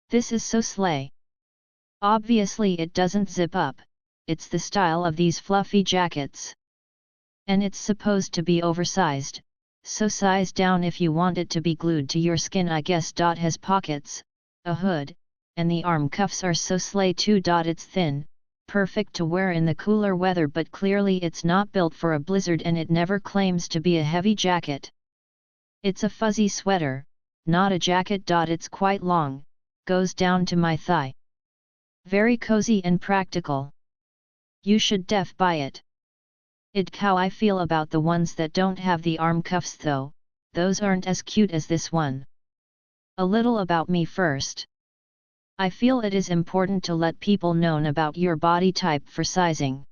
This is so slay. Obviously it doesn't zip up, it's the style of these fluffy jackets. And it's supposed to be oversized, so size down if you want it to be glued to your skin I guess. Has pockets, a hood, and the arm cuffs are so slay too. It's thin, perfect to wear in the cooler weather, but clearly it's not built for a blizzard and it never claims to be a heavy jacket. It's a fuzzy sweater, not a jacket. It's quite long, goes down to my thigh. Very cozy and practical. You should def buy it. How I feel about the ones that don't have the arm cuffs though, those aren't as cute as this one. A little about me first. I feel it is important to let people know about your body type for sizing.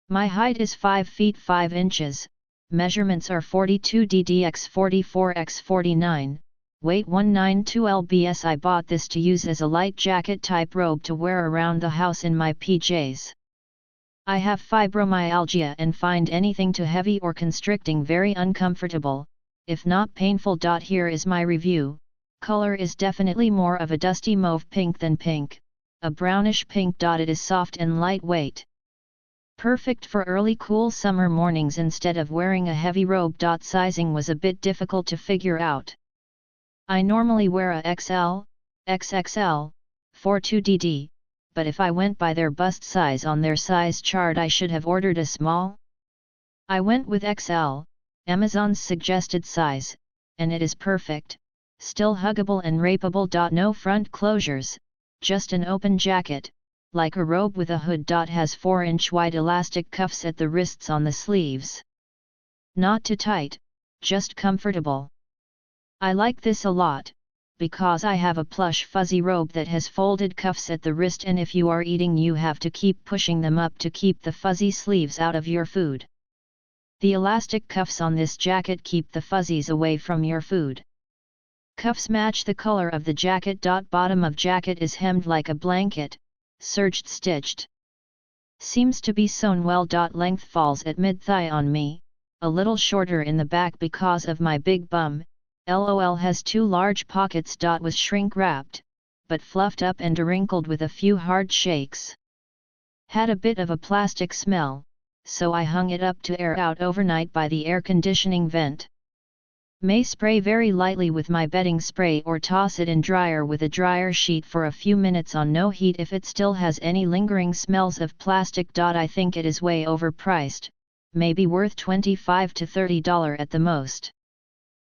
My height is 5 feet 5 inches, measurements are 42 x 44 x 49, weight 192 lbs. I bought this to use as a light jacket type robe to wear around the house in my PJs. I have fibromyalgia and find anything too heavy or constricting very uncomfortable, if not painful. Here is my review. Color is definitely more of a dusty mauve pink than pink, a brownish pink. It is soft and lightweight. Perfect for early cool summer mornings instead of wearing a heavy robe. Sizing was a bit difficult to figure out. I normally wear a XL, XXL, 42DD. But if I went by their bust size on their size chart I should have ordered a small. I went with XL, Amazon's suggested size, and it is perfect, still huggable and rapeable. No front closures, just an open jacket, like a robe with a hood. Has 4-inch wide elastic cuffs at the wrists on the sleeves. Not too tight, just comfortable. I like this a lot, because I have a plush fuzzy robe that has folded cuffs at the wrist, and if you are eating you have to keep pushing them up to keep the fuzzy sleeves out of your food. The elastic cuffs on this jacket keep the fuzzies away from your food. Cuffs match the color of the jacket. Bottom of jacket is hemmed like a blanket, serged stitched. Seems to be sewn well. Length falls at mid-thigh on me, a little shorter in the back because of my big bum. LOL has 2 large pockets. Was shrink wrapped, but fluffed up and wrinkled with a few hard shakes. Had a bit of a plastic smell, so I hung it up to air out overnight by the air conditioning vent. May spray very lightly with my bedding spray or toss it in dryer with a dryer sheet for a few minutes on no heat if it still has any lingering smells of plastic. I think it is way overpriced, maybe worth $25 to $30 at the most.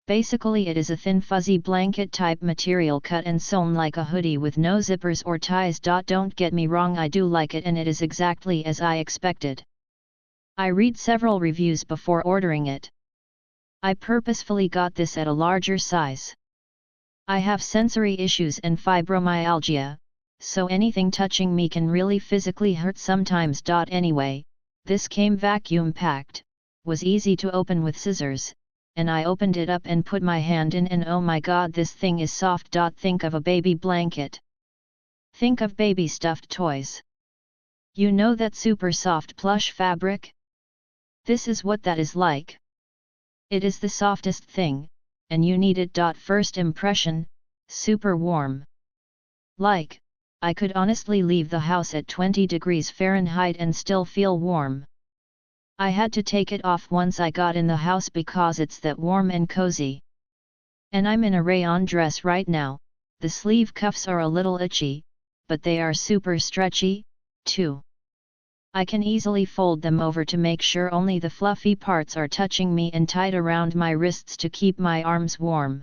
Basically it is a thin fuzzy blanket type material cut and sewn like a hoodie with no zippers or ties. Don't get me wrong, I do like it and it is exactly as I expected. I read several reviews before ordering it. I purposefully got this at a larger size. I have sensory issues and fibromyalgia, so anything touching me can really physically hurt sometimes. Anyway, this came vacuum packed, was easy to open with scissors, and I opened it up and put my hand in and oh my god, this thing is soft. Think of a baby blanket. Think of baby stuffed toys. You know that super soft plush fabric? This is what that is like. It is the softest thing, and you need it. First impression, super warm. Like, I could honestly leave the house at 20 degrees Fahrenheit and still feel warm. I had to take it off once I got in the house because it's that warm and cozy. And I'm in a rayon dress right now. The sleeve cuffs are a little itchy, but they are super stretchy, too. I can easily fold them over to make sure only the fluffy parts are touching me and tight around my wrists to keep my arms warm.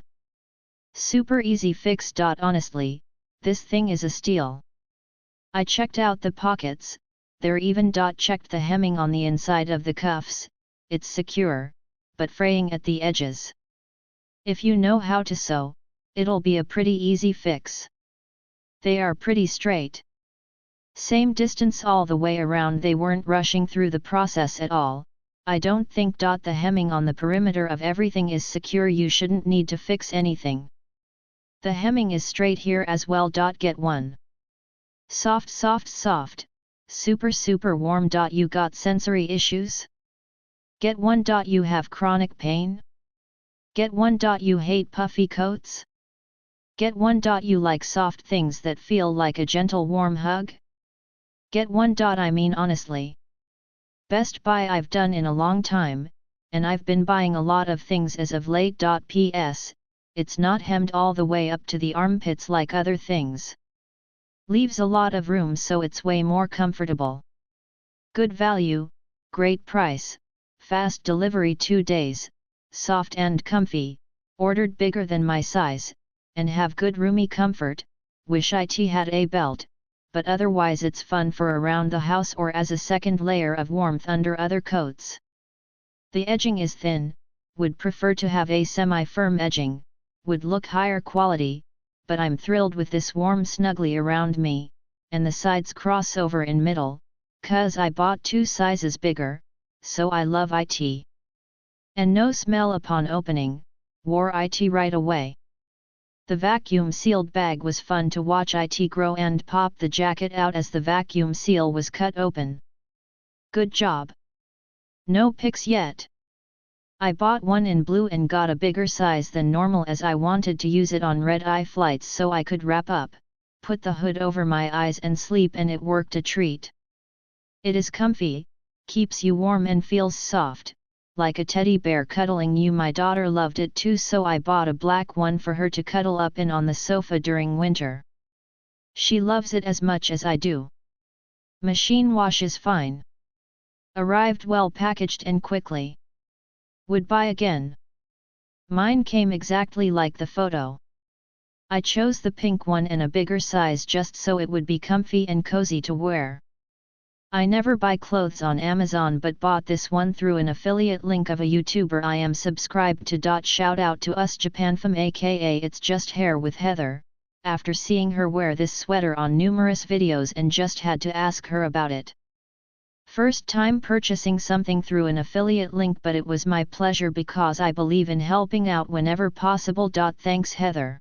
Super easy fix. Honestly, this thing is a steal. I checked out the pockets. There even. Checked the hemming on the inside of the cuffs, it's secure, but fraying at the edges. If you know how to sew, it'll be a pretty easy fix. They are pretty straight. Same distance all the way around, they weren't rushing through the process at all. I don't think. The hemming on the perimeter of everything is secure, you shouldn't need to fix anything. The hemming is straight here as well. Get one. Soft soft soft. Super warm. You got sensory issues? Get one. You have chronic pain? Get one. You hate puffy coats? Get one. You like soft things that feel like a gentle warm hug? Get one. I mean honestly. Best buy I've done in a long time, and I've been buying a lot of things as of late. Ps. It's not hemmed all the way up to the armpits like other things. Leaves a lot of room, so it's way more comfortable. Good value, great price, fast delivery 2 days, soft and comfy, ordered bigger than my size, and have good roomy comfort. Wish it had a belt, but otherwise it's fun for around the house or as a second layer of warmth under other coats. The edging is thin, would prefer to have a semi-firm edging, would look higher quality, but I'm thrilled with this warm snuggly around me, and the sides cross over in middle, 'cause I bought 2 sizes bigger, so I love it. And no smell upon opening, wore it right away. The vacuum sealed bag was fun to watch it grow and pop the jacket out as the vacuum seal was cut open. Good job. No pics yet. I bought one in blue and got a bigger size than normal as I wanted to use it on red-eye flights so I could wrap up, put the hood over my eyes and sleep, and it worked a treat. It is comfy, keeps you warm and feels soft, like a teddy bear cuddling you. My daughter loved it too, so I bought a black one for her to cuddle up in on the sofa during winter. She loves it as much as I do. Machine wash is fine. Arrived well packaged and quickly. Would buy again. Mine came exactly like the photo. I chose the pink one and a bigger size just so it would be comfy and cozy to wear. I never buy clothes on Amazon but bought this one through an affiliate link of a YouTuber I am subscribed to. Shout out to us JapanFam aka It's Just Hair with Heather, after seeing her wear this sweater on numerous videos and just had to ask her about it. First time purchasing something through an affiliate link, but it was my pleasure because I believe in helping out whenever possible. Thanks Heather.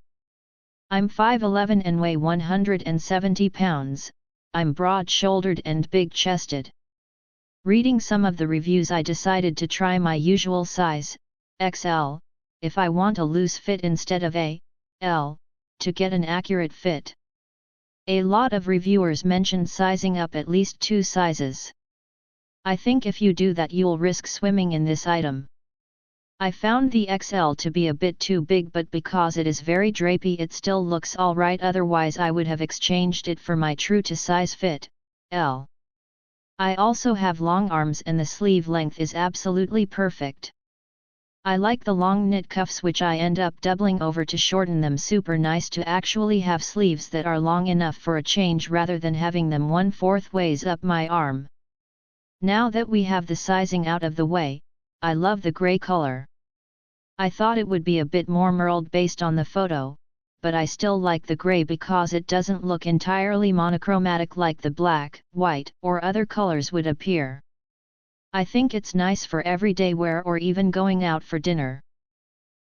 I'm 5'11" and weigh 170 pounds. I'm broad-shouldered and big-chested. Reading some of the reviews, I decided to try my usual size, XL, if I want a loose fit instead of a L, to get an accurate fit. A lot of reviewers mentioned sizing up at least 2 sizes. I think if you do that you'll risk swimming in this item. I found the XL to be a bit too big, but because it is very drapey it still looks alright, otherwise I would have exchanged it for my true to size fit, L. I also have long arms and the sleeve length is absolutely perfect. I like the long knit cuffs, which I end up doubling over to shorten them. Super nice to actually have sleeves that are long enough for a change rather than having them 1/4 ways up my arm. Now that we have the sizing out of the way, I love the grey color. I thought it would be a bit more merled based on the photo, but I still like the grey because it doesn't look entirely monochromatic like the black, white, or other colors would appear. I think it's nice for everyday wear or even going out for dinner.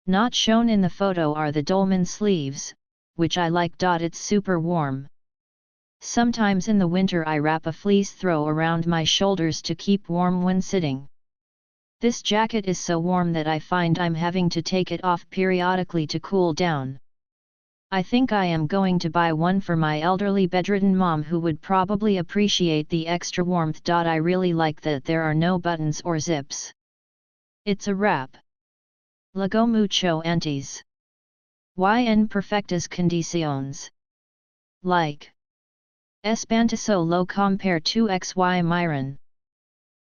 Not shown in the photo are the dolman sleeves, which I like. It's super warm. Sometimes in the winter I wrap a fleece throw around my shoulders to keep warm when sitting. This jacket is so warm that I find I'm having to take it off periodically to cool down. I think I am going to buy one for my elderly bedridden mom who would probably appreciate the extra warmth. I really like that there are no buttons or zips. It's a wrap. Luego mucho antes. En perfectas condiciones. Like. Espantoso lo compare 2xy Myron.